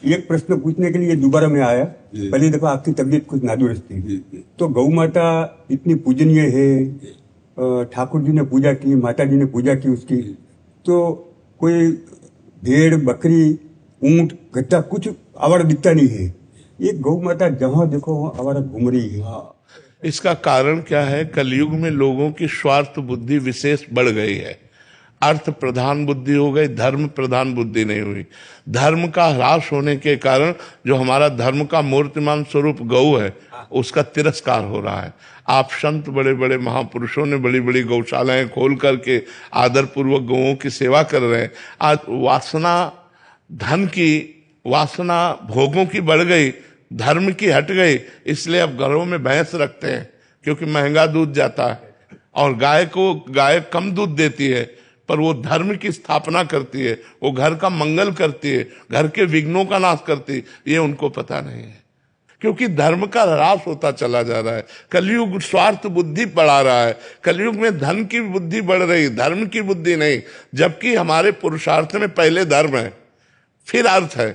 एक प्रश्न पूछने के लिए दोबारा मैं आया। पहली दफा आपकी तबीयत कुछ नादुरुस्त थी, तो गौ माता इतनी पूजनीय है, ठाकुर जी ने पूजा की, माता जी ने पूजा की उसकी, तो कोई भेड़ बकरी ऊंट गट्टा कुछ आवारा दिखता नहीं है। ये गौ माता जहां देखो वहां आवारा घूम रही है। इसका कारण क्या है? कलयुग में लोगों की स्वार्थ बुद्धि विशेष बढ़ गई है। अर्थ प्रधान बुद्धि हो गई, धर्म प्रधान बुद्धि नहीं हुई। धर्म का ह्रास होने के कारण जो हमारा धर्म का मूर्तिमान स्वरूप गौ है, उसका तिरस्कार हो रहा है। आप संत बड़े बड़े महापुरुषों ने बड़ी बड़ी गौशालाएं खोल करके आदर पूर्वक गौओं की सेवा कर रहे हैं। आज वासना, धन की वासना, भोगों की बढ़ गई, धर्म की हट गई, इसलिए अब घरों में भैंस रखते हैं क्योंकि महंगा दूध जाता है। और गाय कम दूध देती है, पर वो धर्म की स्थापना करती है, वो घर का मंगल करती है, घर के विघ्नों का नाश करती है, ये उनको पता नहीं है। क्योंकि धर्म का ह्रास होता चला जा रहा है। कलयुग स्वार्थ बुद्धि बढ़ा रहा है। कलयुग में धन की बुद्धि बढ़ रही, धर्म की बुद्धि नहीं। जबकि हमारे पुरुषार्थ में पहले धर्म है, फिर अर्थ है,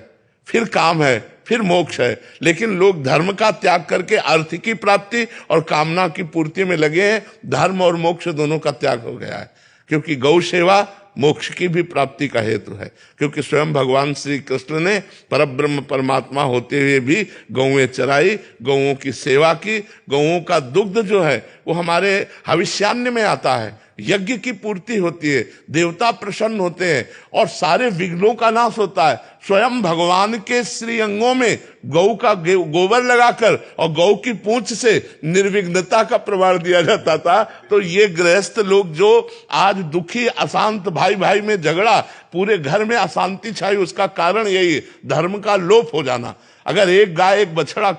फिर काम है, फिर मोक्ष है। लेकिन लोग धर्म का त्याग करके अर्थ की प्राप्ति और कामना की पूर्ति में लगे हैं। धर्म और मोक्ष दोनों का त्याग हो गया है, क्योंकि गौ सेवा मोक्ष की भी प्राप्ति का हेतु है। क्योंकि स्वयं भगवान श्री कृष्ण ने परब्रह्म परमात्मा होते हुए भी गौएं चराई, गौओं की सेवा की। गौओं का दुग्ध जो है वो हमारे हविष्यान्न में आता है, यज्ञ की पूर्ति होती है, देवता प्रसन्न होते हैं और सारे विघ्नों का नाश होता है। स्वयं भगवान के श्री अंगों में गौ का गोबर लगाकर और गौ की पूंछ से निर्विघ्नता का प्रमाण दिया जाता था। तो ये गृहस्थ लोग जो आज दुखी अशांत, भाई भाई में झगड़ा, पूरे घर में अशांति छाई, उसका कारण यही है, धर्म का लोप हो जाना। अगर एक गाय, एक बछड़ा,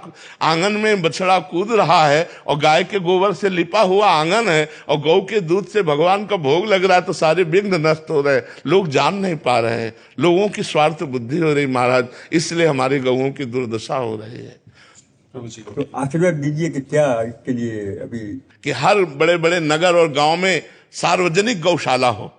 आंगन में बछड़ा कूद रहा है और गाय के गोबर से लिपा हुआ आंगन है और गौ के दूध से भगवान का भोग लग रहा है, तो सारे विघ्न नष्ट हो रहे हैं। लोग जान नहीं पा रहे हैं, लोगों की स्वार्थ बुद्धि हो रही महाराज, इसलिए हमारी गौओं की दुर्दशा हो रही है। तो आशीर्वाद दीजिए कि क्या इसके लिए अभी कि हर बड़े बड़े नगर और गांव में सार्वजनिक गौशाला हो,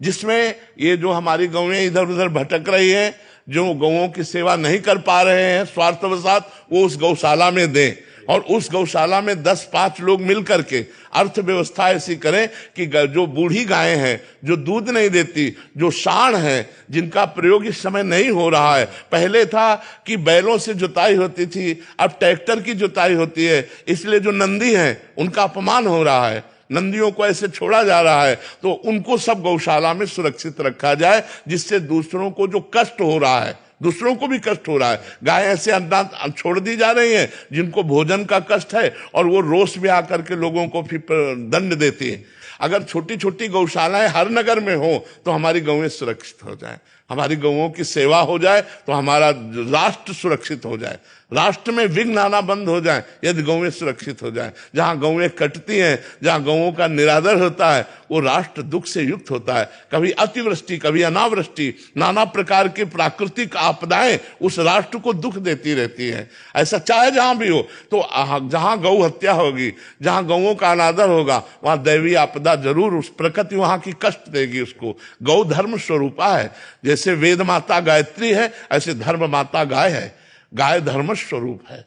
जिसमें ये जो हमारी गौएं इधर उधर भटक रही हैं, जो गौओं की सेवा नहीं कर पा रहे हैं स्वार्थवशात, वो उस गौशाला में दें। और उस गौशाला में 10-5 लोग मिल करके अर्थव्यवस्था ऐसी करें कि जो बूढ़ी गायें हैं, जो दूध नहीं देती, जो साँड़ हैं, जिनका प्रयोग इस समय नहीं हो रहा है। पहले था कि बैलों से जुताई होती थी, अब ट्रैक्टर की जुताई होती है, इसलिए जो नंदी हैं उनका अपमान हो रहा है, नंदियों को ऐसे छोड़ा जा रहा है। तो उनको सब गौशाला में सुरक्षित रखा जाए, जिससे दूसरों को जो कष्ट हो रहा है, दूसरों को भी कष्ट हो रहा है। गाय ऐसे अन्ना छोड़ दी जा रही हैं जिनको भोजन का कष्ट है, और वो रोष में आकर के लोगों को फिर दंड देती है। अगर छोटी छोटी गौशालाएं हर नगर में हो तो हमारी गौएं सुरक्षित हो जाएं, हमारी गौओं की सेवा हो जाए, तो हमारा राष्ट्र सुरक्षित हो जाए, राष्ट्र में विघ्न आना बंद हो जाए यदि गौएं सुरक्षित हो जाएं। जहां गौएं कटती हैं, जहां गौओं का निरादर होता है, वो राष्ट्र दुख से युक्त होता है। कभी अतिवृष्टि, कभी अनावृष्टि, नाना प्रकार की प्राकृतिक आपदाएं उस राष्ट्र को दुख देती रहती हैं। ऐसा चाहे जहां भी हो, तो जहां गौ हत्या होगी, जहां गौओं का अनादर होगा, वहां दैवी आपदा जरूर, उस प्रकृति वहां की कष्ट देगी उसको। गौ धर्म स्वरूपा है। जैसे वेद माता गायत्री है, ऐसे धर्म माता गाय है। गाय धर्म स्वरूप है।